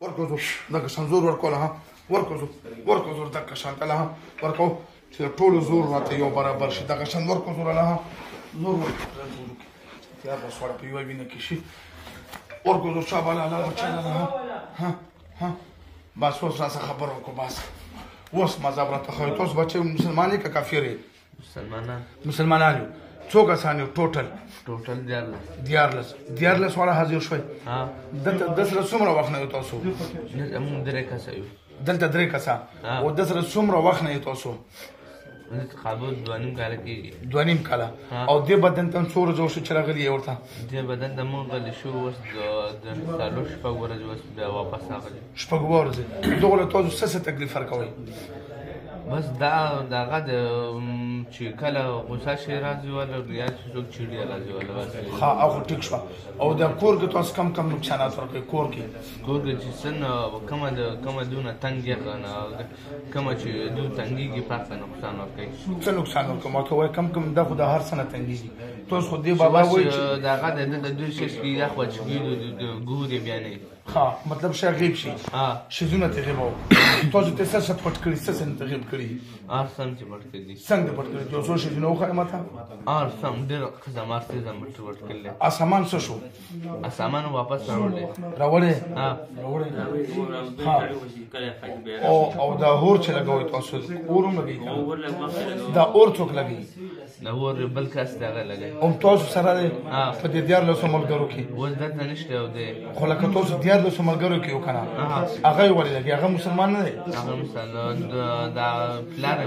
ورکوزو دغه شان زور ورکوله ها ورکوزو دغه شان کله ها ورکو چې ټول زور راته یو برابر شي دغه شان ورکوزو له ها زور ورکوزو تیار به سوړ په یو وینه کې شي ورکوزو شابه لا چاله ها بس اوس راځه خبر وکړو بس اوس مذهب راته خو تاسو بچي مسلمانې که کافر مسلمانان یو څو کسان یو ټوټل 14 واړه حاضر شوي دلته سره څومره وخت نه یو تاسو دلته 3 کسان او د سره څومره وخت نه یو تاسو خابود 2.5 کاله کېږي 2.5 کاله او دې بدن ته څو ورځې وشو چې راغلي یې ورته دې بدن ته مونږ غلی شو اوس د څلور شپږ ورځې اوس بیا واپس راغلي شپږ ورځې دغه له تاسو څه تکلیف ورکوي بس دغه د چې کله غوسه شي راځي ولا یا چې څوک چیړي راځي ولا بس ها او ټیک شو او د کور کې تاسو کم نقصانات ورکوي کور کې چې څنګه کومه دونه تنګ یې کومه چې دو تنګېږي پاکه نقصان ورکوي څه نقصان ورکوي ما ته وایي کم دا خو د هر څه نه تنګېږي تاسو خو دې بابا وایي چې دغه د دوی شش کې یخ وچګي د ګورې بیا نه ها مطلب شي غیب شي شیزونه ته غیب او تاسو ته څه پټ کړی څه ته غیب کړی سم چې پټ کړی څنګه پټ کړی جو څو شیزونه وخه ماته سم ډېر خزمات څه پټ کړل اسمان څه شو اسمان واپس راوړې او دا اور چې لګوي تاسو اورم لګي دا اور څوک لګي دا اور بل کس دغه لګي او تاسو سره په دې 14 ملګرو کې اوس دلته نشته او دې خو لکه تاسو 14 ملګرو کې وکنه هغه ولې لګي هغه مسلمان نه دی هغه مسلمان دا پلار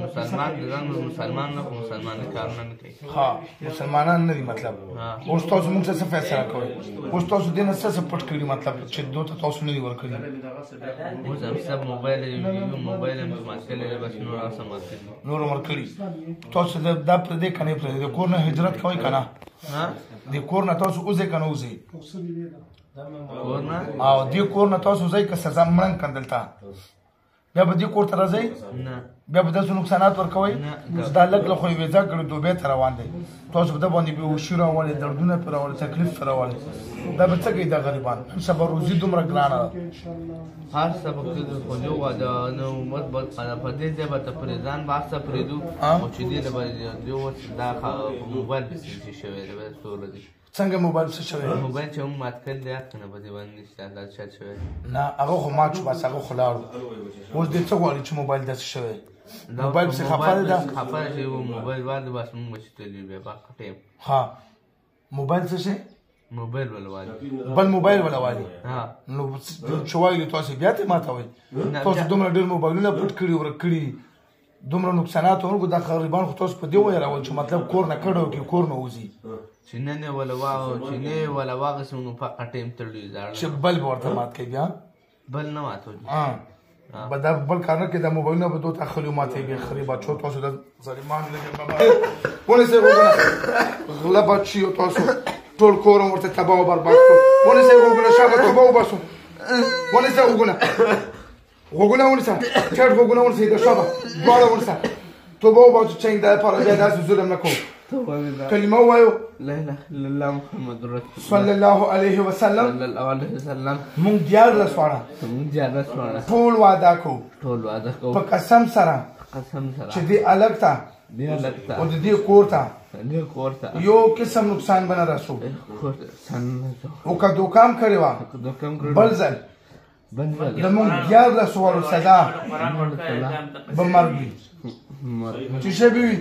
مسلمان دي مسلمان نه مسلمان کار نه کوي ها مسلمانان نه دي مطلب اوس تاسو موږ څه فیصله کوي اوس تاسو دې نه څه پټ کړی مطلب چې دوی تاسو نه دی ورکړي اوس هم سب موبایل مسله بس نور ورکړي تاسو دا پر دې کنه پر دې کور نه هجرت کوي کنه دې کور نه تاسو اوسې کنه اوسې کور نه او دې کور نه تاسو ځای که سزا مړن کندلتا بیا به دې کور ته راځئ نه بیا به داسې نقصانات ورکوئ دا لږ له خو یې ویزا کړي دوبۍ ته روان دی تاسو به ده باندې بېهوشي راولئ دردونه پرې راولئ تکلیف پرې راولئ دا به څه کوي دا غریبان نن سبا روزي دومره ګرانه ده هر څه به خو جو نو په دې ځای به ته پرې ځان به هر څه پرېږدو خو چې دې به اوس دا موبایل پسې شوی دی څو ورځې څنګه موبایل څه شوی موبایل چې موږ مات کړی دی کنه په دې باندې نشته دا چت شوی نه هغه خو مات شو بس هغه خو لاړو اوس دې څه غواړي چې موبایل داسې شوی موبایل پسې خفه دی دا خفه شي موبایل والي بس موږ به چې تللي بیا باقي ټایم ها موبایل څه شي موبایل ولا والي بل موبایل ولا والي نو چې وایي تاسو بیا ته ماته وایي تاسو دومره ډېر موبایلونه پټ کړي ورک کړي دومره نقصانات ورکو دا غریبان خو تاسو په دې وایي راول چې مطلب کور نه کډو کې کور نه وځي چې نه ولا واغسې نو په ټایم تړلي چې بل به ورته مات کوي بیا بل نه ماتوي دا بل کار نه کوي دا موبایلونه به دوی ته اخلي ماتوي بیا خریبه چو تاسو د ظالمان لږ بابا ونیسئ غوږونه غله بچي او تاسو ټول کور ورته تباه او برباد کړو ونیسئ غوږونه شاته توبه وباسو ونیسئ غوږونه ونیسه ټیټ غوږونه ونیسئ د شاته دواړه ونیسه توبه وباسو چې دا لپاره بیا داسې ظلم نه کوو کلمه ووایو لا اله الا الله محمد رسول الله صلی الله علیه وسلم مونږ 14 واړه ټول وعده کوو په قسم سره چې دې الګ ته او د دې کور ته یو قسم نقصان به نه رسو او که دوکام کړی وه بل ځل د مونږ 14 واړو سزا به مرګ وي چې شه به وي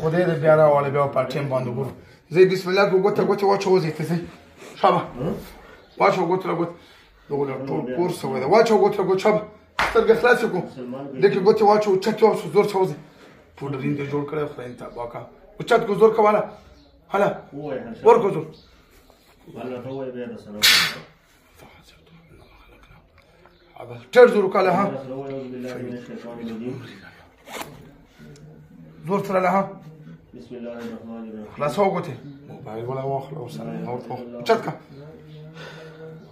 خدای دې بیا راوړي بیا په ټیم باندې ګورو زه بسم الله کو ګوته واچو وځي ته زه شابه واچو ګوته دغه ټول کور سوي دا واچو ګوته شابه سترګې خلاص کو دغه ګوته واچو چټو زور څوځي پودرین دې جوړ کړو خو انت باکا او چت کو زور کواله هلا ورکو زور والله هو بیا د سلام هذا ټر زور کاله ها زور سره له بسم الله الرحمن الرحیم خلاص وګورئ موبایل ولا واخله او سره او چتکا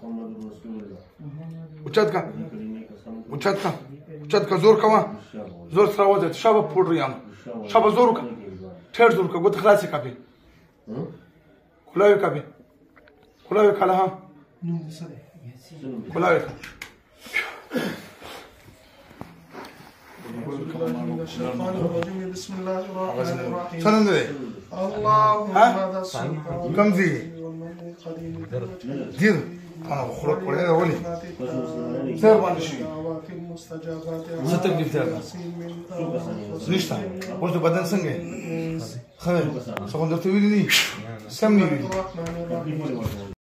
محمد رسول الله چتکا زور کوا زور سره وځه شابه پوډریان شابه زور کا ټیر زور کا ګوت خلاص کاپی کلاوی کاله ها نو كلها من الشيطان الرجيم بسم الله الرحمن الرحيم سنن دي اللهم ذا السلطان كم زي والقديم دير انا خلق ولا ولي سير باندي شي في المستجابات ستك دفتر نشتا قلت بدن سنگه خير سكون دفتر ويلي سمني الرحمن الرحيم